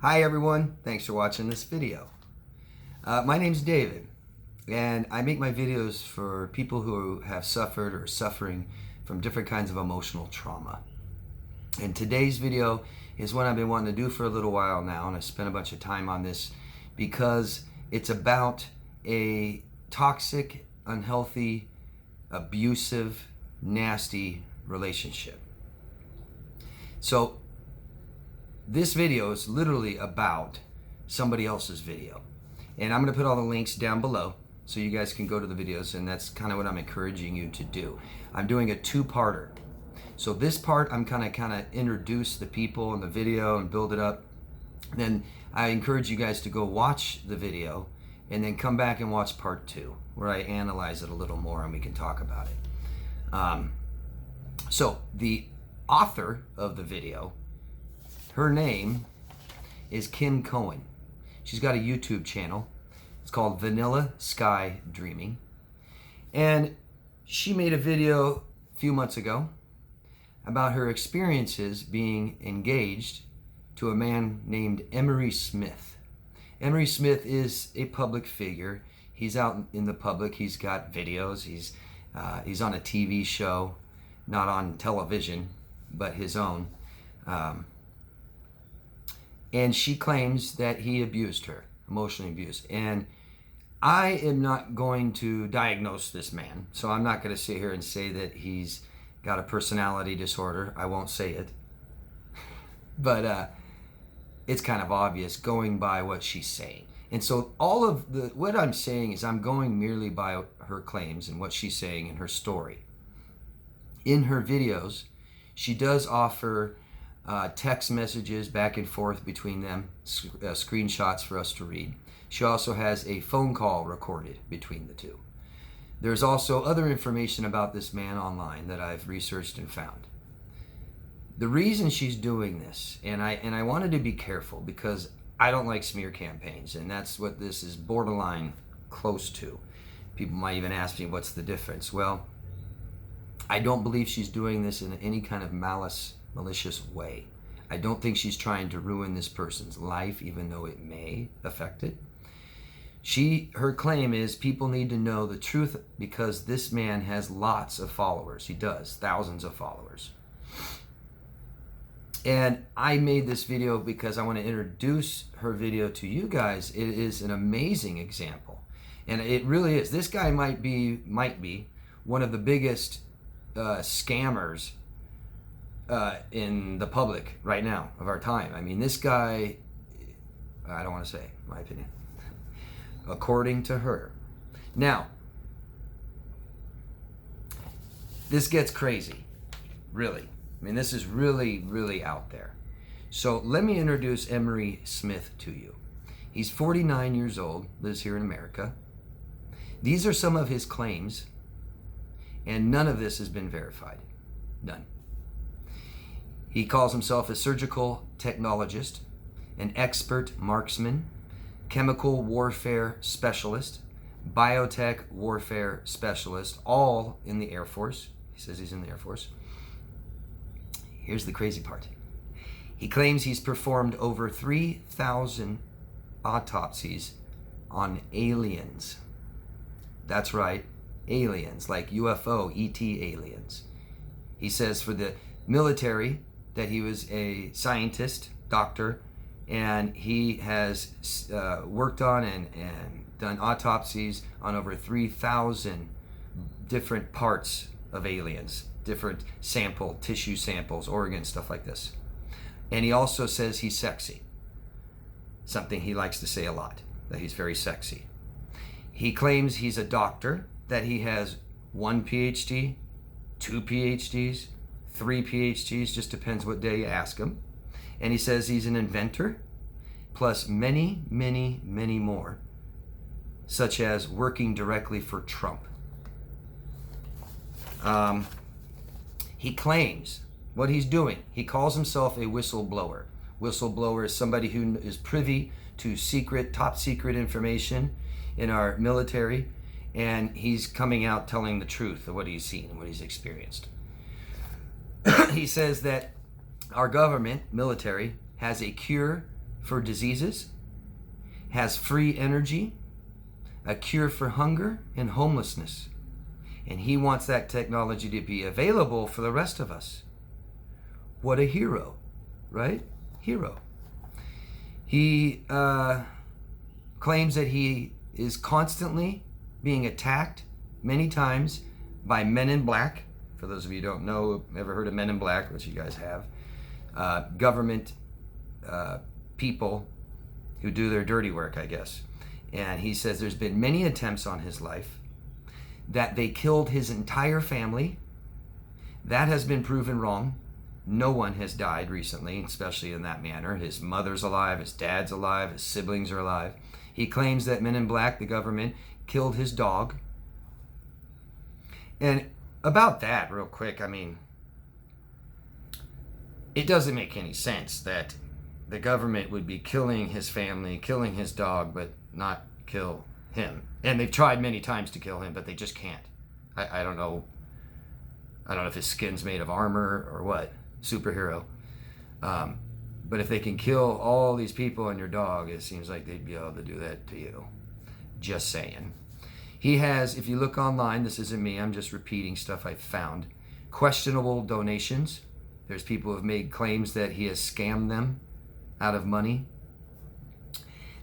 Hi everyone, thanks for watching this video. My name's David, and I make my videos for people who have suffered or suffering from different kinds of emotional trauma. And today's video is one I've been wanting to do for a little while now, and I spent a bunch of time on this because it's about a toxic, unhealthy, abusive, nasty relationship. So this video is literally about somebody else's video. And I'm going to put all the links down below so you guys can go to the videos, and that's kind of what I'm encouraging you to do. I'm doing a two-parter. So this part, I'm kind of introduce the people in the video and build it up. Then I encourage you guys to go watch the video and then come back and watch part two, where I analyze it a little more and we can talk about it. So the author of the video, her name is Kim Cohen. She's got a YouTube channel. It's called Vanilla Sky Dreaming. And she made a video a few months ago about her experiences being engaged to a man named Emery Smith. Emery Smith is a public figure. He's out in the public. He's got videos. He's on a TV show, not on television, but his own. And she claims that he abused her, emotionally abused. And I am not going to diagnose this man, so I'm not going to sit here and say that he's got a personality disorder. I won't say it. But it's kind of obvious going by what she's saying. And so all of what I'm saying is I'm going merely by her claims and what she's saying in her story. In her videos, she does offer text messages back and forth between them, screenshots for us to read. She also has a phone call recorded between the two. There's also other information about this man online that I've researched and found. The reason she's doing this, and I wanted to be careful because I don't like smear campaigns, and that's what this is borderline close to. People might even ask me, what's the difference? Well, I don't believe she's doing this in any kind of malicious way. I don't think she's trying to ruin this person's life, even though it may affect it. Her claim is people need to know the truth because this man has lots of followers. He does, thousands of followers. And I made this video because I want to introduce her video to you guys. It is an amazing example. And it really is. This guy might be one of the biggest scammers in the public right now of our time. I mean, this guy, I don't want to say, in my opinion, according to her. Now, this gets crazy, really. I mean, this is really, really out there. So let me introduce Emery Smith to you. He's 49 years old, lives here in America. These are some of his claims, and none of this has been verified. None. He calls himself a surgical technologist, an expert marksman, chemical warfare specialist, biotech warfare specialist, all in the Air Force. He says he's in the Air Force. Here's the crazy part. He claims he's performed over 3,000 autopsies on aliens. That's right, aliens, like UFO, ET aliens. He says for the military that he was a scientist, doctor, and he has worked on and done autopsies on over 3,000 different parts of aliens, different tissue samples, organs, stuff like this. And he also says he's sexy, something he likes to say a lot, that he's very sexy. He claims he's a doctor, that he has 1 PhD, 2 PhDs, 3 PhDs, just depends what day you ask him. And he says he's an inventor, plus many, many, many more, such as working directly for Trump. He claims what he's doing. He calls himself a whistleblower. Whistleblower is somebody who is privy to top secret information in our military, and he's coming out telling the truth of what he's seen and what he's experienced. He says that our government, military, has a cure for diseases, has free energy, a cure for hunger and homelessness. And he wants that technology to be available for the rest of us. What a hero, right? Hero. He claims that he is constantly being attacked many times by men in black. For those of you who don't know, ever heard of men in black, which you guys have, government people who do their dirty work, I guess. And he says there's been many attempts on his life, that they killed his entire family. That has been proven wrong. No one has died recently, especially in that manner. His mother's alive, his dad's alive, his siblings are alive. He claims that men in black, the government, killed his dog. And about that, real quick, I mean, it doesn't make any sense that the government would be killing his family, killing his dog, but not kill him. And they've tried many times to kill him, but they just can't. I don't know. I don't know if his skin's made of armor or what. Superhero. But if they can kill all these people and your dog, it seems like they'd be able to do that to you. Just saying. He has, if you look online, this isn't me, I'm just repeating stuff I found. Questionable donations. There's people who have made claims that he has scammed them out of money.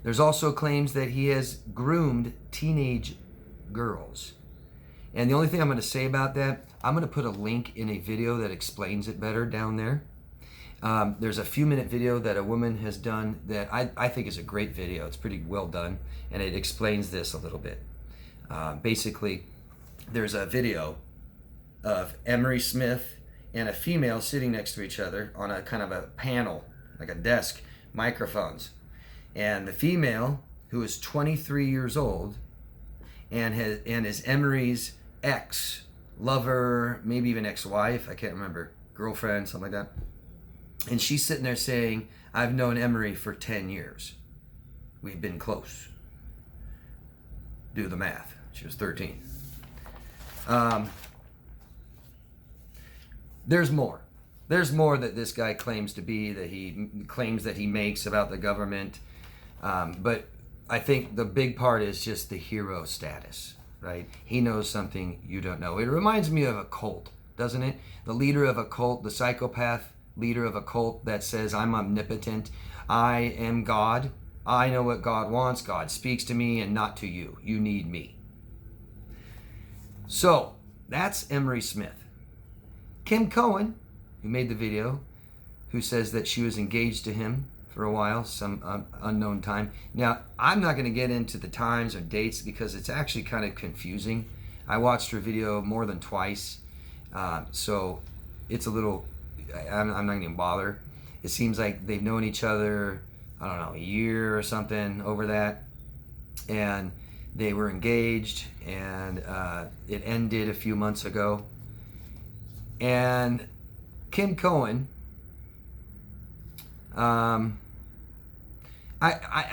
There's also claims that he has groomed teenage girls. And the only thing I'm going to say about that, I'm going to put a link in a video that explains it better down there. There's a few-minute video that a woman has done that I think is a great video. It's pretty well done, and it explains this a little bit. Basically, there's a video of Emery Smith and a female sitting next to each other on a kind of a panel, like a desk, microphones. And the female, who is 23 years old and is Emery's ex, lover, maybe even ex-wife, I can't remember, girlfriend, something like that. And she's sitting there saying, I've known Emery for 10 years. We've been close. Do the math. She was 13. There's more. There's more that this guy claims to be, that he claims that he makes about the government. But I think the big part is just the hero status, right? He knows something you don't know. It reminds me of a cult, doesn't it? The leader of a cult, the psychopath leader of a cult that says, I'm omnipotent, I am God, I know what God wants, God speaks to me and not to you. You need me. So, that's Emery Smith. Kim Cohen, who made the video, who says that she was engaged to him for a while, some unknown time. Now, I'm not going to get into the times or dates because it's actually kind of confusing. I watched her video more than twice, so it's a little, I'm not going to bother. It seems like they've known each other, I don't know, a year or something over that, and they were engaged, and it ended a few months ago. And Kim Cohen, I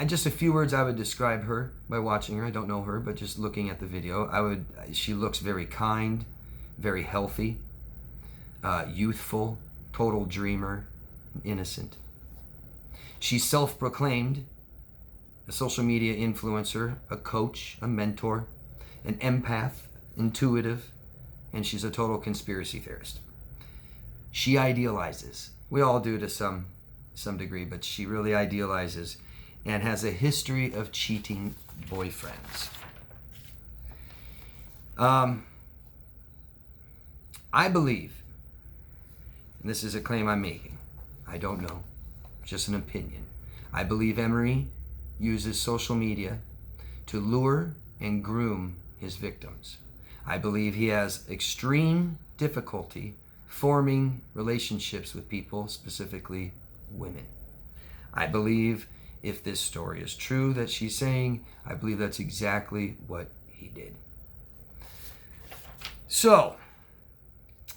just a few words I would describe her by watching her. I don't know her, but just looking at the video, she looks very kind, very healthy, youthful, total dreamer, innocent. She's self-proclaimed a social media influencer, a coach, a mentor, an empath, intuitive, and she's a total conspiracy theorist. She idealizes. We all do to some degree, but she really idealizes and has a history of cheating boyfriends. I believe, and this is a claim I'm making, I don't know, just an opinion. I believe Emery uses social media to lure and groom his victims. I believe he has extreme difficulty forming relationships with people, specifically women. I believe if this story is true that she's saying, I believe that's exactly what he did. So,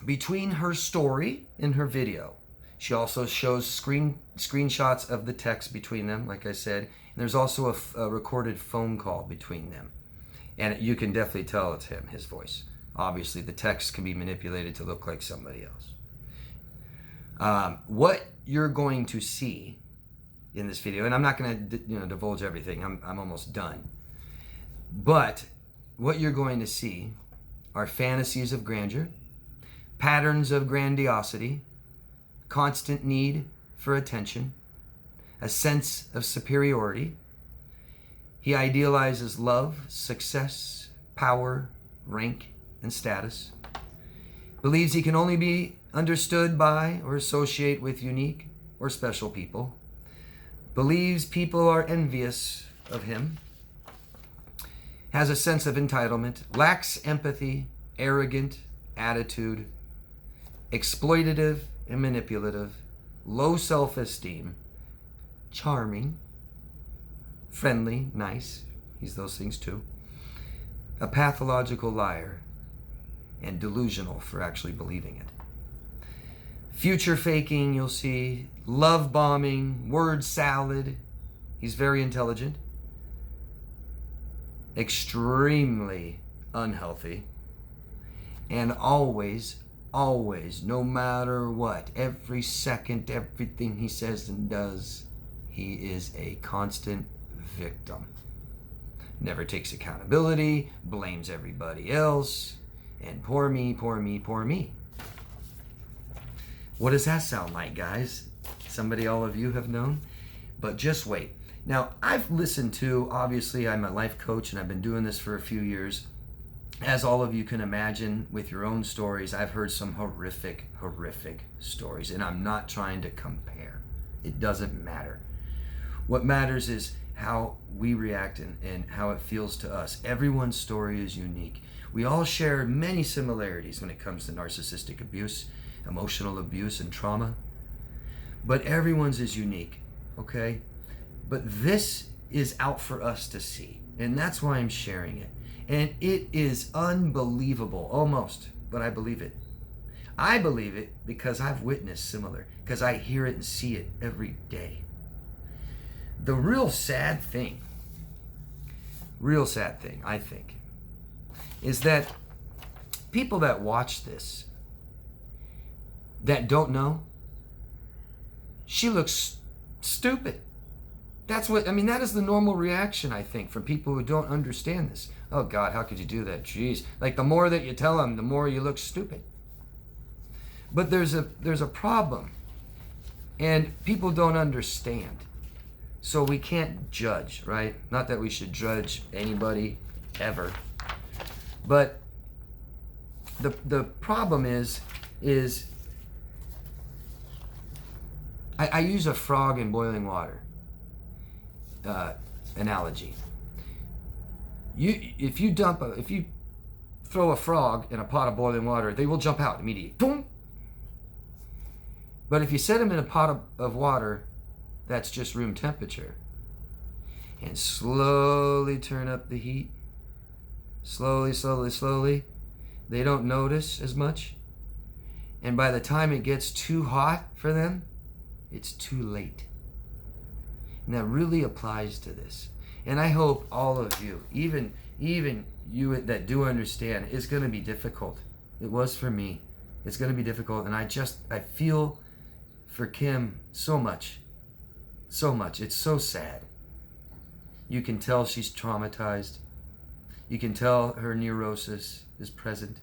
between her story and her video, she also shows screenshots of the text between them, like I said. And there's also a recorded phone call between them. And you can definitely tell it's him, his voice. Obviously, the text can be manipulated to look like somebody else. What you're going to see in this video, and I'm not going to divulge everything. I'm almost done. But what you're going to see are fantasies of grandeur, patterns of grandiosity, constant need for attention, a sense of superiority. He idealizes love, success, power, rank, and status. Believes he can only be understood by or associate with unique or special people. Believes people are envious of him. Has a sense of entitlement. Lacks empathy, arrogant attitude, exploitative and manipulative, low self-esteem, charming, friendly, nice, he's those things too, a pathological liar, and delusional for actually believing it. Future faking, you'll see, love bombing, word salad, he's very intelligent, extremely unhealthy, and always, no matter what, every second, everything he says and does, he is a constant victim. Never takes accountability, blames everybody else, and poor me, poor me, poor me. What does that sound like, guys? Somebody all of you have known? But just wait. Now, I've listened to, obviously, I'm a life coach, and I've been doing this for a few years. As all of you can imagine with your own stories, I've heard some horrific stories, and I'm not trying to compare. It doesn't matter. What matters is how we react and how it feels to us. Everyone's story is unique. We all share many similarities when it comes to narcissistic abuse, emotional abuse, and trauma, but everyone's is unique, okay? But this is out for us to see, and that's why I'm sharing it. And it is unbelievable, almost, but I believe it. I believe it because I've witnessed similar, because I hear it and see it every day. The real sad thing, I think, is that people that watch this, that don't know, she looks stupid. That's what, that is the normal reaction, I think, from people who don't understand this. Oh God, how could you do that? Jeez. Like, the more that you tell them, the more you look stupid. But there's a problem, and people don't understand. So we can't judge, right? Not that we should judge anybody ever. But the problem is I use a frog in boiling water analogy. If you throw a frog in a pot of boiling water, they will jump out immediately. Boom! But if you set them in a pot of water that's just room temperature, and slowly turn up the heat, slowly, they don't notice as much. And by the time it gets too hot for them, it's too late. And that really applies to this. And I hope all of you, even you that do understand, it's going to be difficult. It was for me. It's going to be difficult. And I feel for Kim so much. It's so sad. You can tell she's traumatized. You can tell her neurosis is present.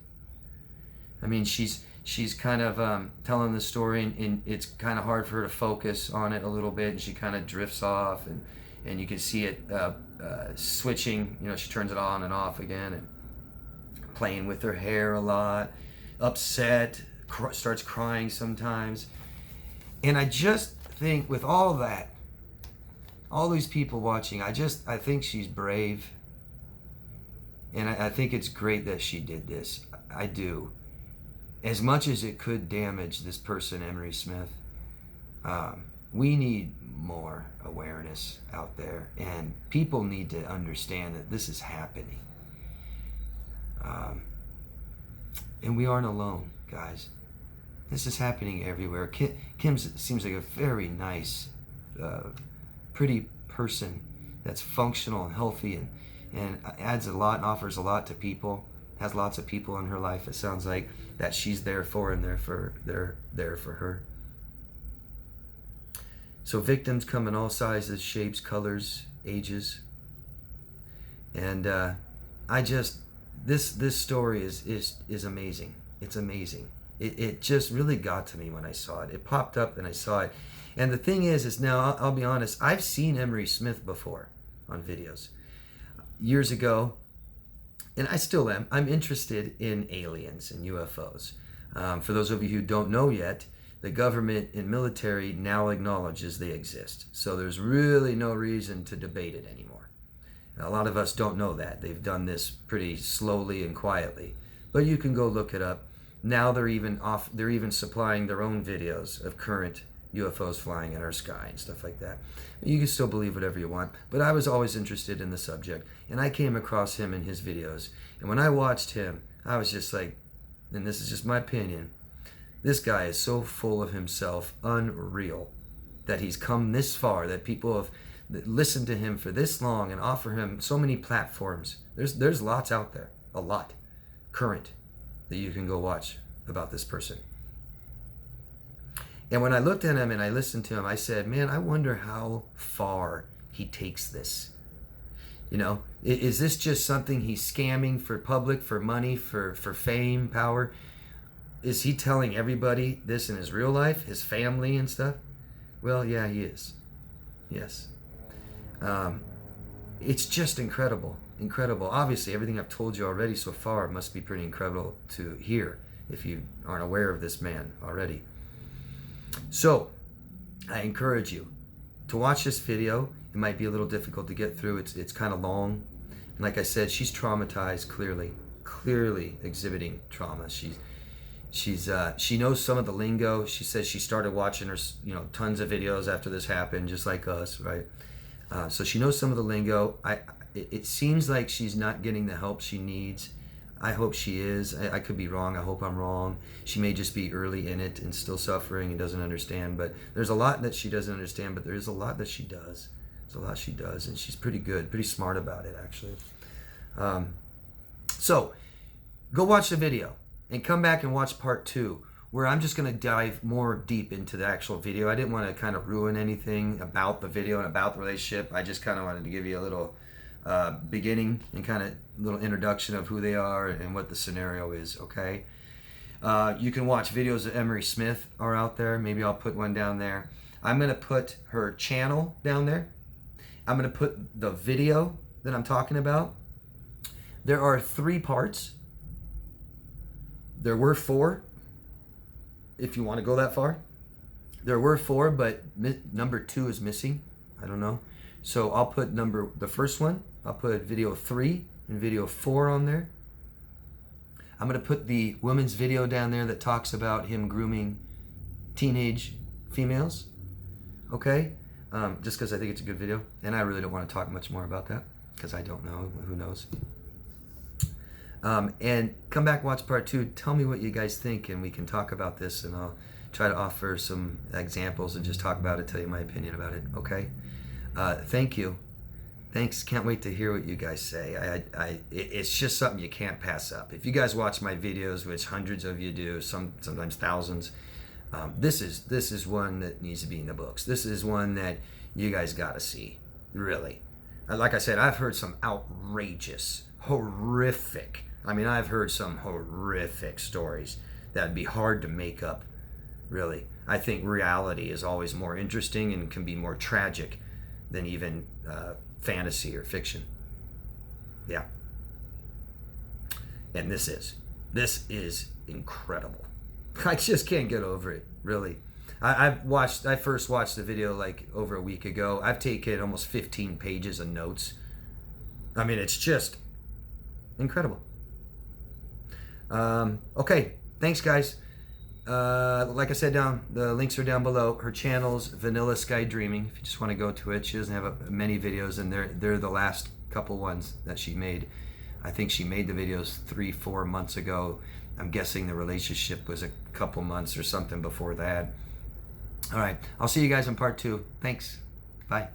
She's kind of telling the story, and it's kind of hard for her to focus on it a little bit, and she kind of drifts off, and you can see it switching. She turns it on and off again, and playing with her hair a lot, upset, starts crying sometimes. And I just think, with all that, all these people watching, I think she's brave, and I think it's great that she did this. I do. As much as it could damage this person, Emery Smith, we need more awareness out there, and people need to understand that this is happening. And we aren't alone, guys. This is happening everywhere. Kim seems like a very nice, pretty person that's functional and healthy, and adds a lot and offers a lot to people. Has lots of people in her life, it sounds like, that she's there for, and they're there for her. So victims come in all sizes, shapes, colors, ages. And this story is amazing. It's amazing. It just really got to me when I saw it. It popped up and I saw it. And the thing is now, I'll be honest, I've seen Emery Smith before on videos. Years ago, and I still am, I'm interested in aliens and UFOs. For those of you who don't know yet, the government and military now acknowledges they exist. So there's really no reason to debate it anymore. A lot of us don't know that. They've done this pretty slowly and quietly. But you can go look it up. Now they're even supplying their own videos of current UFOs flying in our sky and stuff like that. You can still believe whatever you want, but I was always interested in the subject, and I came across him in his videos. And when I watched him, I was just like, and this is just my opinion, this guy is so full of himself, unreal, that he's come this far, that people have listened to him for this long and offer him so many platforms. There's lots out there, a lot, current, that you can go watch about this person. And when I looked at him and I listened to him, I said, man, I wonder how far he takes this. You know, is this just something he's scamming for public, for money, for fame, power? Is he telling everybody this in his real life, his family and stuff? Well, yeah, he is. Yes. It's just incredible. Incredible. Obviously, everything I've told you already so far must be pretty incredible to hear if you aren't aware of this man already. So, I encourage you to watch this video. It might be a little difficult to get through. It's kind of long. And like I said, she's traumatized, clearly exhibiting trauma. She knows some of the lingo. She says she started watching her, tons of videos after this happened, just like us, right? So she knows some of the lingo. It seems like she's not getting the help she needs. I hope she is. I could be wrong. I hope I'm wrong. She may just be early in it and still suffering and doesn't understand. But there's a lot that she doesn't understand, but there is a lot that she does. There's a lot she does, and she's pretty good, pretty smart about it, actually. So go watch the video and come back and watch part 2, where I'm just going to dive more deep into the actual video. I didn't want to kind of ruin anything about the video and about the relationship. I just kind of wanted to give you a little beginning and kind of little introduction of who they are and what the scenario is, okay? You can watch videos of Emery Smith are out there. Maybe I'll put one down there. I'm going to put her channel down there. I'm going to put the video that I'm talking about. There are 3 parts. There were 4, if you want to go that far. There were 4, but number 2 is missing. I don't know. So I'll put the first one, I'll put video 3 and video 4 on there. I'm going to put the woman's video down there that talks about him grooming teenage females. Okay? Just because I think it's a good video. And I really don't want to talk much more about that because I don't know. Who knows? And come back, watch part 2. Tell me what you guys think, and we can talk about this, and I'll try to offer some examples and just talk about it, tell you my opinion about it. Okay? Thank you. Thanks. Can't wait to hear what you guys say. It's just something you can't pass up. If you guys watch my videos, which hundreds of you do, sometimes thousands, this is one that needs to be in the books. This is one that you guys got to see, really. Like I said, I've heard some outrageous, horrific. I've heard some horrific stories that'd be hard to make up, really. I think reality is always more interesting and can be more tragic than even fantasy or fiction. Yeah. And this is incredible. I just can't get over it, really. I first watched the video like over a week ago. I've taken almost 15 pages of notes. It's just incredible. Okay, thanks guys. Like I said, the links are down below. Her channel's Vanilla Sky Dreaming. If you just want to go to it, she doesn't have many videos, and they're the last couple ones that she made. I think she made the videos 3-4 months ago. I'm guessing the relationship was a couple months or something before that. All right, I'll see you guys in part 2. Thanks. Bye.